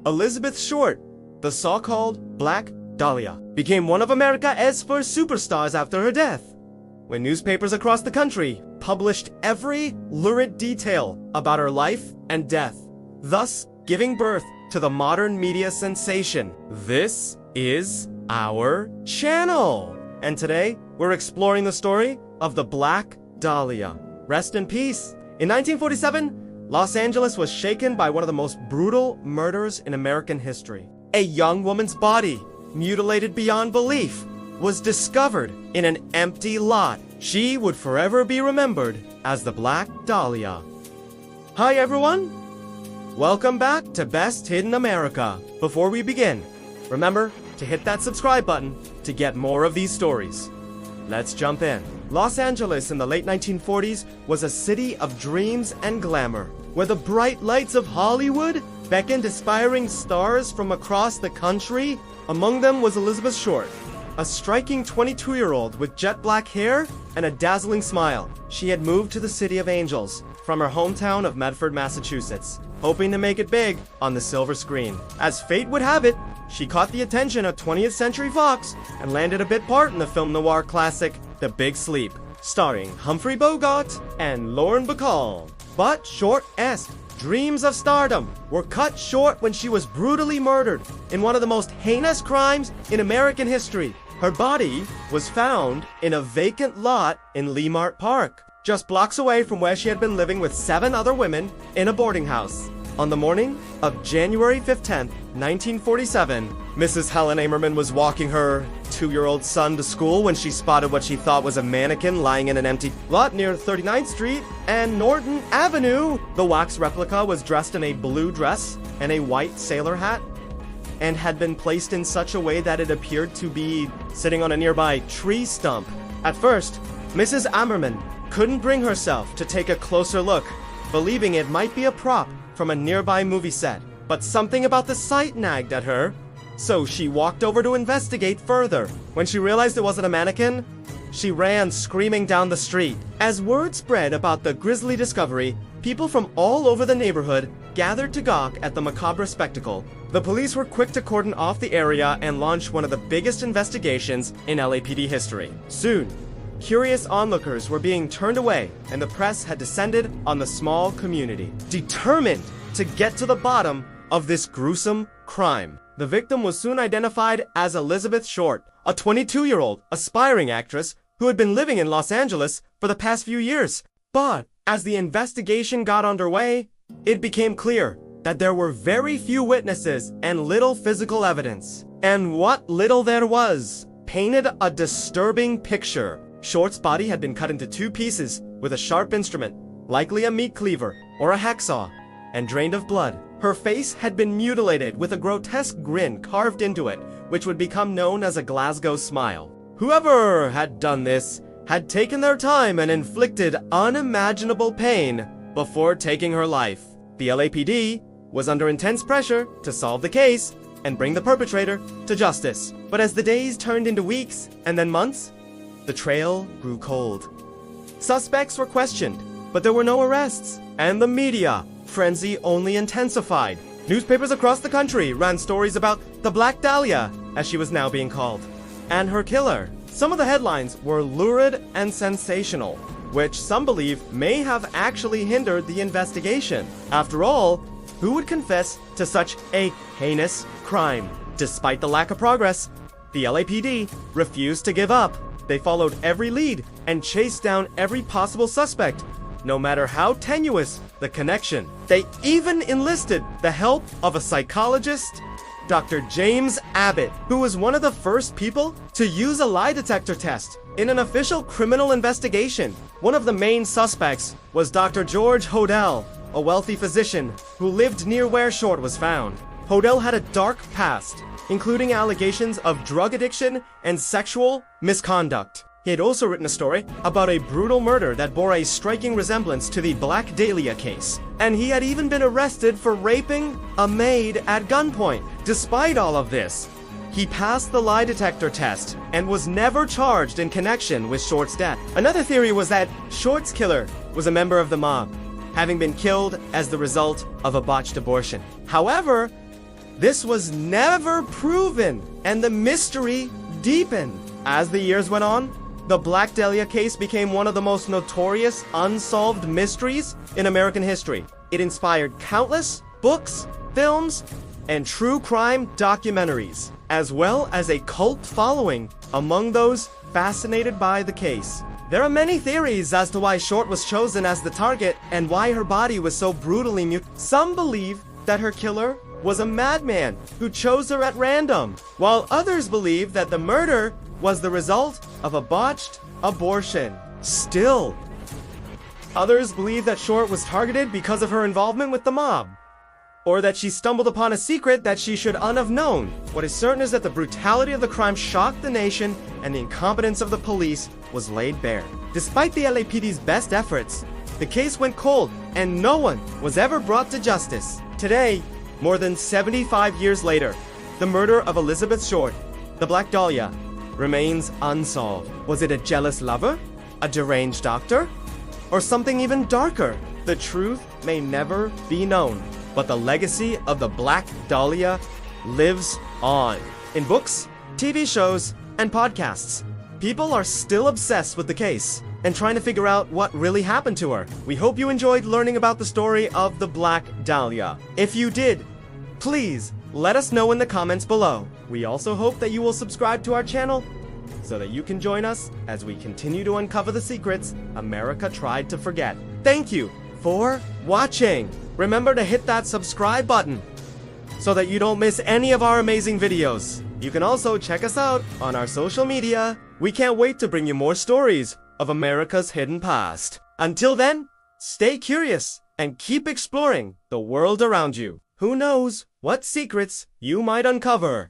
Elizabeth Short, the so-called Black Dahlia, became one of America's first superstars after her death, when newspapers across the country published every lurid detail about her life and death, thus giving birth to the modern media sensation. This is our channel, and today we're exploring the story of the Black Dahlia. Rest in peace. In 1947, Los Angeles was shaken by one of the most brutal murders in American history. A young woman's body, mutilated beyond belief, was discovered in an empty lot. She would forever be remembered as the Black Dahlia. Hi everyone! Welcome back to Best Hidden America. Before we begin, remember to hit that subscribe button to get more of these stories. Let's jump in. Los Angeles in the late 1940s was a city of dreams and glamour, where the bright lights of Hollywood beckoned aspiring stars from across the country. Among them was Elizabeth Short, a striking 22-year-old with jet black hair and a dazzling smile. She had moved to the City of Angels from her hometown of Medford, Massachusetts, hoping to make it big on the silver screen. As fate would have it, she caught the attention of 20th Century Fox and landed a bit part in the film noir classic The Big Sleep, starring Humphrey Bogart and Lauren Bacall. But Short's dreams of stardom were cut short when she was brutally murdered in one of the most heinous crimes in American history. Her body was found in a vacant lot in Leimert Park, just blocks away from where she had been living with 7 other women in a boarding house. On the morning of January 15th, 1947, Mrs. Helen Amerman was walking her 2-year-old son to school when she spotted what she thought was a mannequin lying in an empty lot near 39th Street and Norton Avenue. The wax replica was dressed in a blue dress and a white sailor hat, and had been placed in such a way that it appeared to be sitting on a nearby tree stump. At first, Mrs. Amerman couldn't bring herself to take a closer look, believing it might be a prop from a nearby movie set. But something about the sight nagged at her, so she walked over to investigate further. When she realized it wasn't a mannequin, she ran screaming down the street. As word spread about the grisly discovery, people from all over the neighborhood gathered to gawk at the macabre spectacle. The police were quick to cordon off the area and launch one of the biggest investigations in LAPD history. Soon, curious onlookers were being turned away, and the press had descended on the small community, determined to get to the bottom of this gruesome crime. The victim was soon identified as Elizabeth Short, a 22-year-old aspiring actress who had been living in Los Angeles for the past few years. But as the investigation got underway, it became clear that there were very few witnesses and little physical evidence. And what little there was painted a disturbing picture. Short's body had been cut into 2 pieces with a sharp instrument, likely a meat cleaver or a hacksaw, and drained of blood. Her face had been mutilated with a grotesque grin carved into it, which would become known as a Glasgow smile. Whoever had done this had taken their time and inflicted unimaginable pain before taking her life. The LAPD was under intense pressure to solve the case and bring the perpetrator to justice. But as the days turned into weeks and then months, the trail grew cold. Suspects were questioned, but there were no arrests, and the media frenzy only intensified. Newspapers across the country ran stories about the Black Dahlia, as she was now being called, and her killer. Some of the headlines were lurid and sensational, which some believe may have actually hindered the investigation. After all, who would confess to such a heinous crime? Despite the lack of progress, the LAPD refused to give up. They followed every lead and chased down every possible suspect, no matter how tenuous the connection. They even enlisted the help of a psychologist, Dr. James Abbott, who was one of the first people to use a lie detector test in an official criminal investigation. One of the main suspects was Dr. George Hodel, a wealthy physician who lived near where Short was found. Hodel had a dark past, including allegations of drug addiction and sexual misconduct. He had also written a story about a brutal murder that bore a striking resemblance to the Black Dahlia case, and he had even been arrested for raping a maid at gunpoint. Despite all of this, he passed the lie detector test and was never charged in connection with Short's death. Another theory was that Short's killer was a member of the mob, having been killed as the result of a botched abortion. However, this was never proven, and the mystery deepened. As the years went on, the Black Dahlia case became one of the most notorious unsolved mysteries in American history. It inspired countless books, films, and true crime documentaries, as well as a cult following among those fascinated by the case. There are many theories as to why Short was chosen as the target and why her body was so brutally mutilated. Some believe that her killer was a madman who chose her at random, while others believe that the murder was the result of a botched abortion. Still, others believe that Short was targeted because of her involvement with the mob, or that she stumbled upon a secret that she should have known. What is certain is that the brutality of the crime shocked the nation, and the incompetence of the police was laid bare. Despite the LAPD's best efforts, the case went cold, and no one was ever brought to justice. Today, more than 75 years later, the murder of Elizabeth Short, the Black Dahlia, remains unsolved. Was it a jealous lover? A deranged doctor? Or something even darker? The truth may never be known, but the legacy of the Black Dahlia lives on. In books, TV shows, and podcasts, people are still obsessed with the case and trying to figure out what really happened to her. We hope you enjoyed learning about the story of the Black Dahlia. If you did, please let us know in the comments below. We also hope that you will subscribe to our channel so that you can join us as we continue to uncover the secrets America tried to forget. Thank you for watching. Remember to hit that subscribe button so that you don't miss any of our amazing videos. You can also check us out on our social media. We can't wait to bring you more stories of America's hidden past. Until then, stay curious and keep exploring the world around you. Who knows what secrets you might uncover?